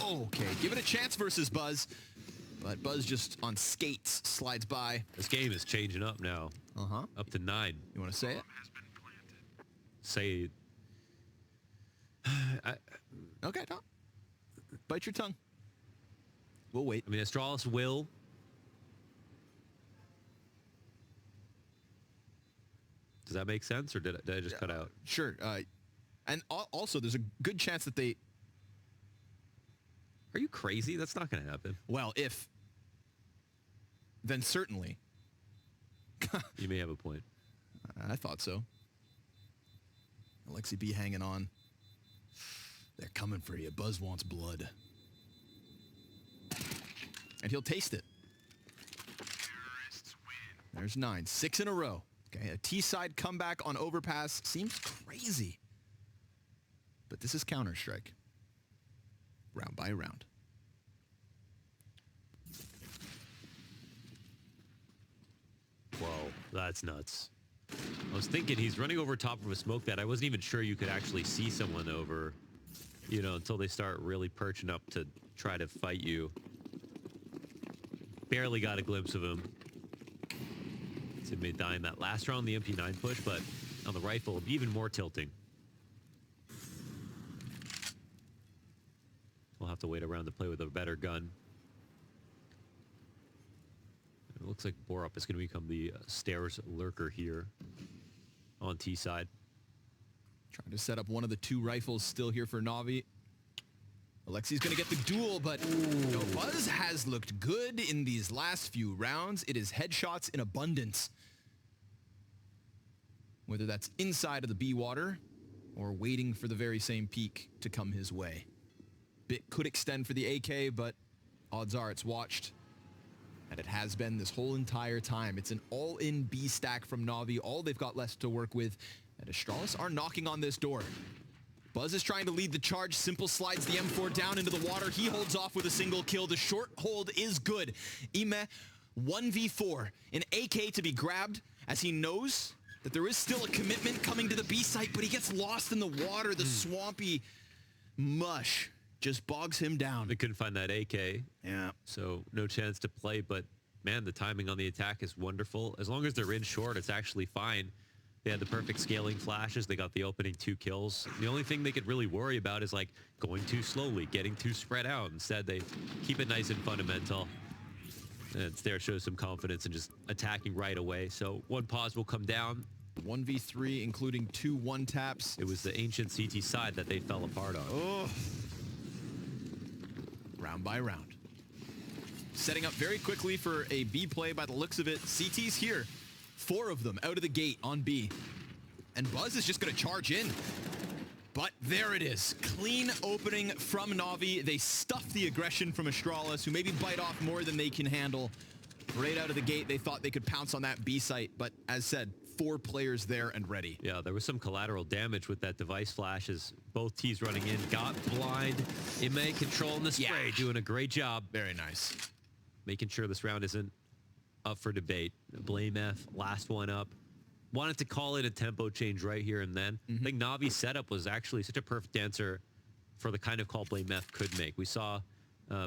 Okay, give it a chance versus Buzz. But Buzz just on skates slides by. This game is changing up now. Uh-huh. Up to 9. You want to say it? Say... Okay, no. Bite your tongue. We'll wait. I mean, Astralis will... Does that make sense, or did I just cut out? Sure. And also, there's a good chance that they... Are you crazy? That's not going to happen. Well, if... Then certainly. You may have a point. I thought so. Alexi B hanging on. They're coming for you. Buzz wants blood. And he'll taste it. There's 9. 6 in a row. Okay, a T-side comeback on Overpass seems crazy. But this is Counter-Strike. Round by round. Whoa, that's nuts. I was thinking he's running over top of a smoke that I wasn't even sure you could actually see someone over. you know, until they start really perching up to try to fight you. Barely got a glimpse of him. Teammate dying that last round, the MP9 push, but on the rifle, even more tilting. We'll have to wait around to play with a better gun. It looks like Borup is going to become the stairs lurker here on T side. Trying to set up one of the two rifles still here for Navi. Alexi's going to get the duel, but no, Buzz has looked good in these last few rounds. It is headshots in abundance. Whether that's inside of the B water or waiting for the very same peak to come his way. Bit could extend for the AK, but odds are it's watched. And it has been this whole entire time. It's an all-in B stack from Navi. All they've got left to work with. And Astralis are knocking on this door. Buzz is trying to lead the charge. Simple slides the M4 down into the water. He holds off with a single kill. The short hold is good. Ime 1v4. An AK to be grabbed as he knows that there is still a commitment coming to the B site, but he gets lost in the water. The swampy mush just bogs him down. They couldn't find that AK. Yeah. So no chance to play, but man, the timing on the attack is wonderful. As long as they're in short, it's actually fine. They had the perfect scaling flashes. They got the opening 2 kills. The only thing they could really worry about is like going too slowly, getting too spread out. Instead, they keep it nice and fundamental. And Stair shows some confidence in just attacking right away. So one pause will come down. 1v3, including 2 one-taps. It was the ancient CT side that they fell apart on. Oh. Round by round. Setting up very quickly for a B play by the looks of it. CT's here. 4 of them out of the gate on B. And Buzz is just going to charge in. But there it is. Clean opening from Navi. They stuff the aggression from Astralis, who maybe bite off more than they can handle. Right out of the gate, they thought they could pounce on that B site. But as said, 4 players there and ready. Yeah, there was some collateral damage with that device flash as both T's running in. Got blind. Ime controlling the spray. Doing a great job. Very nice. Making sure this round isn't up for debate. Blame F, last one up. Wanted to call it a tempo change right here and then. I think Navi's setup was actually such a perfect answer for the kind of call Blame F could make. We saw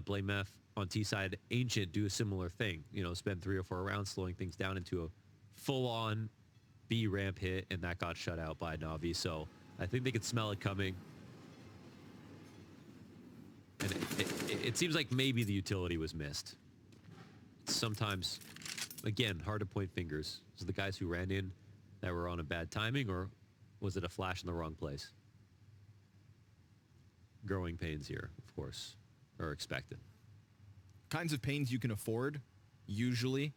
Blame F on T side Ancient do a similar thing. You know, spend 3 or 4 rounds slowing things down into a full-on B ramp hit, and that got shut out by Navi. So I think they could smell it coming. And it seems like maybe the utility was missed. Sometimes, again, hard to point fingers. Was it the guys who ran in that were on a bad timing, or was it a flash in the wrong place? Growing pains here, of course, are expected. Kinds of pains you can afford, usually,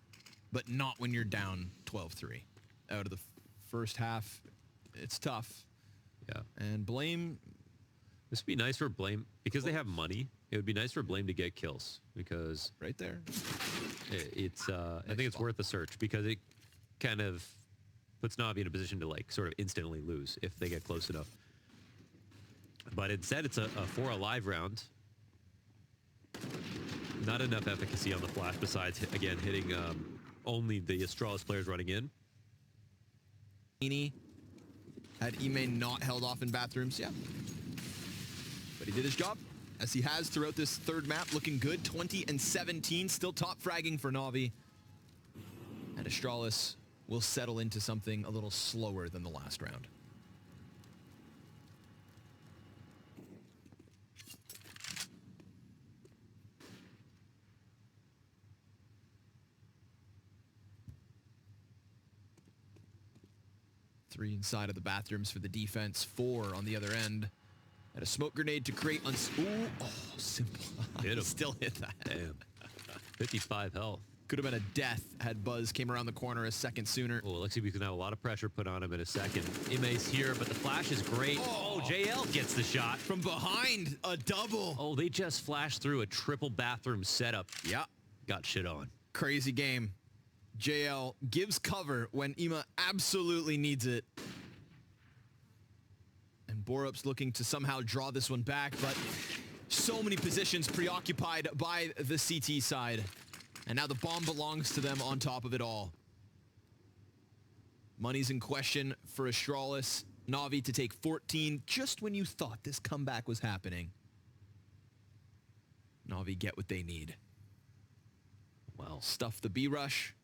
but not when you're down 12-3. Out of the first half, it's tough. Yeah. And Blame... This would be nice for Blame, because they have money. It would be nice for Blame to get kills, because... Right there. It's I think it's worth a search, because it kind of puts Navi in a position to like sort of instantly lose if they get close enough. But instead, it's a 4 alive round. Not enough efficacy on the flash besides, again, hitting only the Astralis players running in. Had Ime not held off in bathrooms, yeah. But he did his job, as he has throughout this third map, looking good. 20 and 17, still top fragging for Navi. And Astralis will settle into something a little slower than the last round. Three inside of the bathrooms for the defense, 4 on the other end. And a smoke grenade to create ooh, oh, simple. Hit him. Still hit that. Damn. 55 health. Could have been a death had Buzz came around the corner a second sooner. Oh, let's see if we can have a lot of pressure put on him in a second. Ime's here, but the flash is great. Oh, JL gets the shot. From behind, a double. Oh, they just flashed through a triple bathroom setup. Yeah. Got shit on. Crazy game. JL gives cover when Ima absolutely needs it. And Borup's looking to somehow draw this one back, but so many positions preoccupied by the CT side. And now the bomb belongs to them on top of it all. Money's in question for Astralis. Navi to take 14 just when you thought this comeback was happening. Navi get what they need. Well, Stuff the B-rush.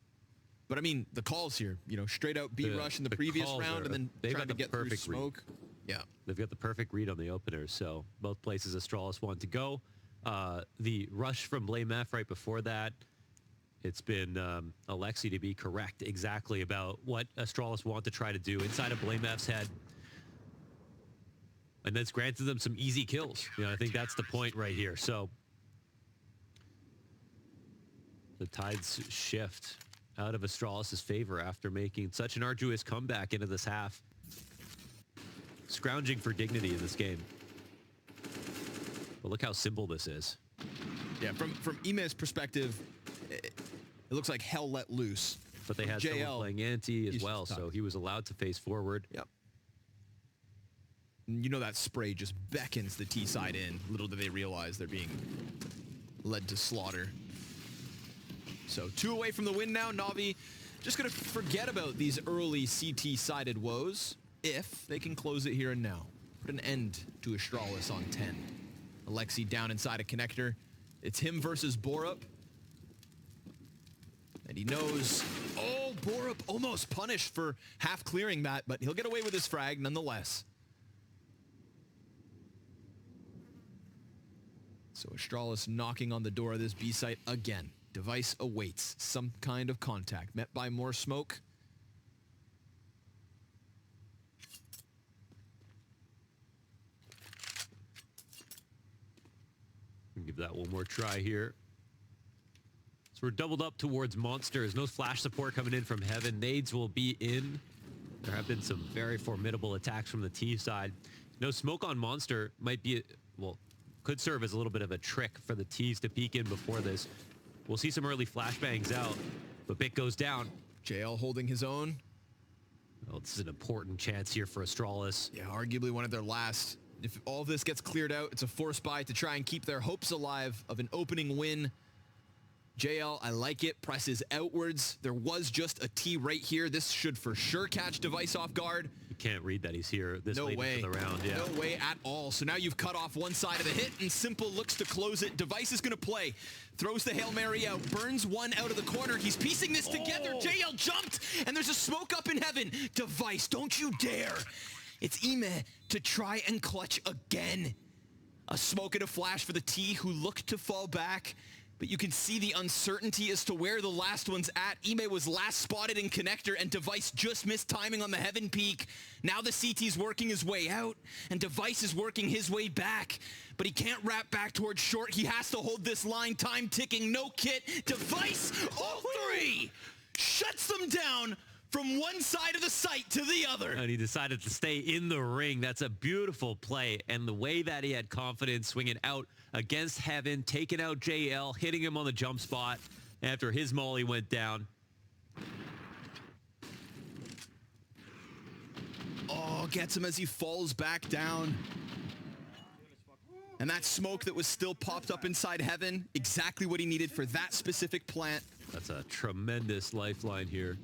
But I mean, the calls here, you know, straight out B-rush in the previous round and then they've trying got to the get through perfect smoke. Yeah. they've got the perfect read on the opener, so both places Astralis want to go. The rush from Blame F right before that, it's been Alexi to be correct exactly about what Astralis want to try to do inside of Blame F's head. And that's granted them some easy kills. You know, I think that's the point right here. So the tides shift out of Astralis' favor after making such an arduous comeback into this half. Scrounging for dignity in this game. But look how simple this is. Yeah, from Ime's perspective, it looks like hell let loose. But they had JL, someone playing anti as he's well, tough. so he was allowed to face forward. Yep. And you know that spray just beckons the T side in. Little do they realize they're being led to slaughter. So 2 away from the win now. Navi just going to forget about these early CT-sided woes if they can close it here and now. Put an end to Astralis on 10. Alexi down inside a connector. It's him versus Borup. And he knows, oh, Borup almost punished for half clearing that, but he'll get away with his frag nonetheless. So Astralis knocking on the door of this B site again. Device awaits some kind of contact. Met by more smoke. Give that one more try here. So we're doubled up towards Monsters. No flash support coming in from Heaven. Nades will be in. There have been some very formidable attacks from the T side. No smoke on Monster might be, well, could serve as a little bit of a trick for the T's to peek in before this. We'll see some early flashbangs out, but Bit goes down. JL holding his own. Oh, this is an important chance here for Astralis. Yeah, arguably one of their last. If all of this gets cleared out, it's a force buy to try and keep their hopes alive of an opening win. JL, I like it, presses outwards. There was just a T right here. This should for sure catch Device off guard. You can't read that he's here this late into the round. Yeah. No way at all. So now you've cut off one side of the hit, and Simple looks to close it. Device is going to play. Throws the Hail Mary out. Burns one out of the corner. He's piecing this together. JL jumped, and there's a smoke up in Heaven. Device, don't you dare. It's Ime to try and clutch again. A smoke and a flash for the T, who looked to fall back. But you can see the uncertainty as to where the last one's at. Ime was last spotted in connector, and Device just missed timing on the Heaven peak. Now the CT's working his way out, and Device is working his way back. But he can't wrap back towards short. He has to hold this line. Time ticking. No kit. Device, all three, shuts them down from one side of the site to the other. And he decided to stay in the ring. That's a beautiful play. And the way that he had confidence swinging out against Heaven, taking out JL, hitting him on the jump spot after his molly went down. Oh, gets him as he falls back down. And that smoke that was still popped up inside Heaven, exactly what he needed for that specific plant. That's a tremendous lifeline here.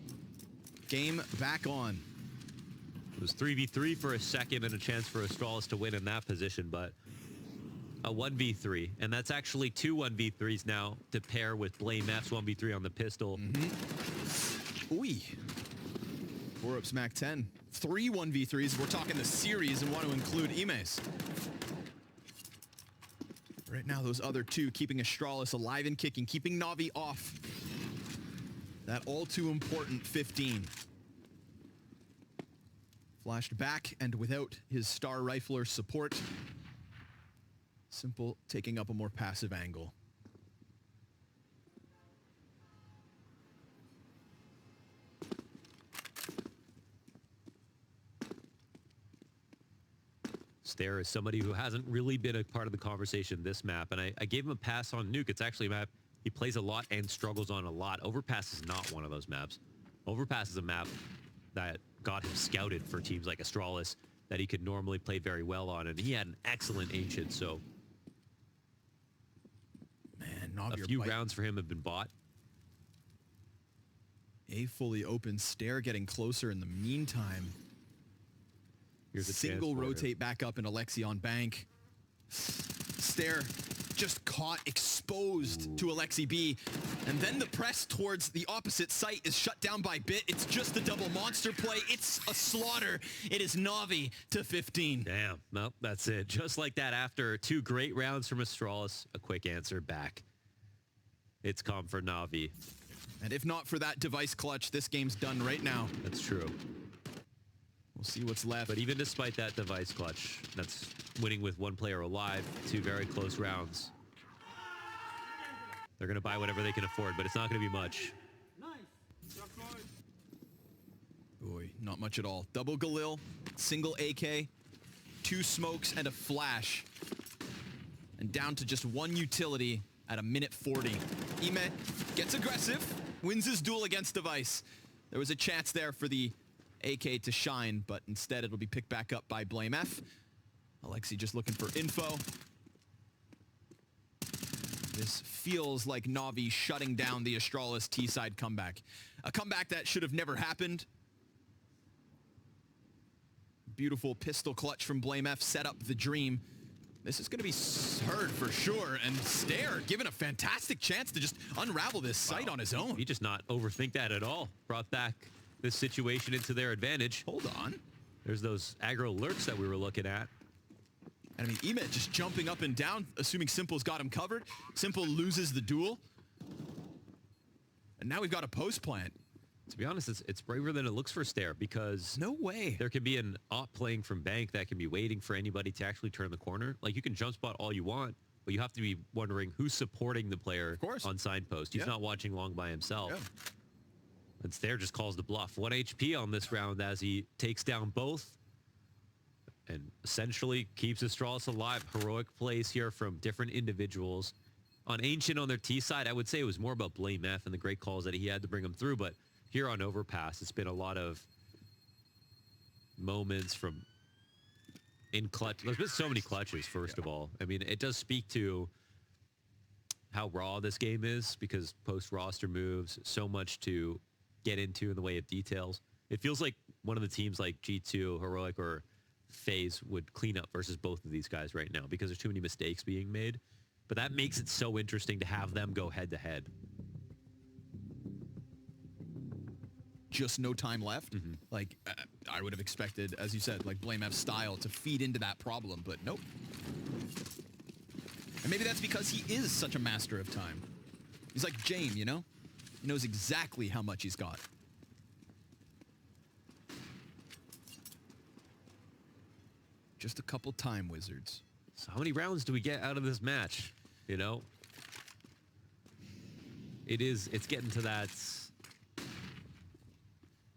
Game back on. It was 3v3 for a second and a chance for Astralis to win in that position, but a 1v3. And that's actually 2 1v3s now to pair with Blame F's 1v3 on the pistol. Ooh. Borup's Mac 10. 3 1v3s. We're talking the series and want to include Ime's. Right now, those other 2 keeping Astralis alive and kicking, keeping Navi off. That all too important 15. Flashed back and without his star rifler support. Simple taking up a more passive angle. Stair is somebody who hasn't really been a part of the conversation this map, and I gave him a pass on Nuke. It's actually a map he plays a lot and struggles on a lot. Overpass is not one of those maps. Overpass is a map that got him scouted for teams like Astralis that he could normally play very well on, and he had an excellent Ancient, so Man, a few rounds for him have been bought. A fully open Stair getting closer in the meantime. Here's a Single transporter. rotate back up, and Alexi on bank. Stair just caught, exposed to Alexi B. And then the press towards the opposite site is shut down by Bit. It's just a double monster play. It's a slaughter. It is NAVI to 15. Damn. Well, that's it. Just like that, after 2 great rounds from Astralis, a quick answer back. It's calm for NAVI. And if not for that device clutch, this game's done right now. That's true. We'll see what's left. But even despite that device clutch, that's winning with 1 player alive, 2 very close rounds. They're going to buy whatever they can afford, but it's not going to be much. Boy, not much at all. Double Galil, single AK, 2 smokes, and a flash. And down to just 1 utility at a minute 40. Ime gets aggressive, wins his duel against device. There was a chance there for the AK to shine, but instead it'll be picked back up by Blame F. Alexi just looking for info. This feels like NAVI shutting down the Astralis T-side comeback. A comeback that should have never happened. Beautiful pistol clutch from Blame F set up the dream. This is going to be heard for sure, and Stair given a fantastic chance to just unravel this site on his own. He just not overthink that at all. Brought back this situation into their advantage. Hold on. There's those aggro lurks that we were looking at. And I mean, Emet just jumping up and down, assuming Simple's got him covered. Simple loses the duel. And now we've got a post plant. To be honest, it's braver than it looks for Stair, because No way. there can be an op playing from bank that can be waiting for anybody to actually turn the corner. Like, you can jump spot all you want, but you have to be wondering who's supporting the player on signpost. He's not watching long by himself. Yeah. And Stair just calls the bluff. 1 HP on this round as he takes down both and essentially keeps Astralis alive. Heroic plays here from different individuals. On Ancient on their T side, I would say it was more about Blame F and the great calls that he had to bring him through. But here on Overpass, it's been a lot of moments from in clutch. There's been so many clutches, first of all. I mean, it does speak to how raw this game is, because post-roster moves, so much to get into in the way of details. It feels like one of the teams like G2, Heroic, or FaZe would clean up versus both of these guys right now, because there's too many mistakes being made. But that makes it so interesting to have them go head-to-head. Just no time left. Like, I would have expected, as you said, like Blame F's style to feed into that problem, but nope. And maybe that's because he is such a master of time. He's like Jame, you know? He knows exactly how much he's got. Just a couple time wizards. So how many rounds do we get out of this match? You know? It's getting to that.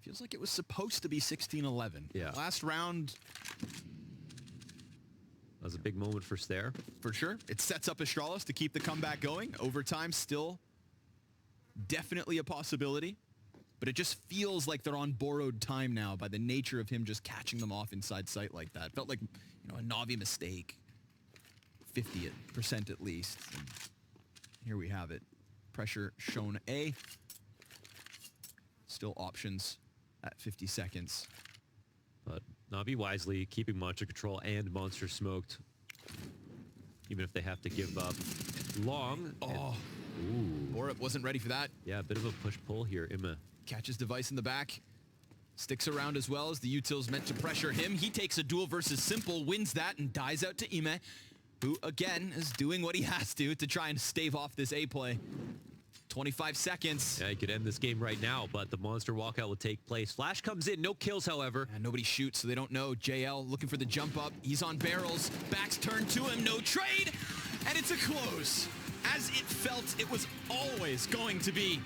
Feels like it was supposed to be 16-11. Yeah. Last round, That was a big moment for Stair. for sure. It sets up Astralis to keep the comeback going. Overtime still definitely a possibility. But it just feels like they're on borrowed time now by the nature of him just catching them off inside sight like that. Felt like, you know, a NAVI mistake. 50% at least. And here we have it. Pressure shown A. Still options at 50 seconds. But NAVI wisely keeping Monster Control and Monster smoked, even if they have to give up long. Oh, Borup wasn't ready for that. Yeah, a bit of a push-pull here. Imma. Catches device in the back. Sticks around as well as the util's meant to pressure him. He takes a duel versus Simple, wins that, and dies out to Ime, who, again, is doing what he has to try and stave off this A play. 25 seconds. Yeah, he could end this game right now, but the monster walkout will take place. Flash comes in, no kills, however. And nobody shoots, so they don't know. JL looking for the jump up. He's on barrels. Back's turned to him. No trade. And it's a close. As it felt it was always going to be.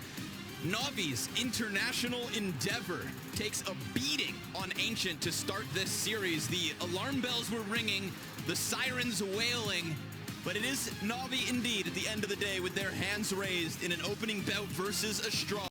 NAVI's international endeavor takes a beating on Ancient to start this series. The alarm bells were ringing, the sirens wailing, but it is NAVI indeed at the end of the day with their hands raised in an opening bout versus Astralis.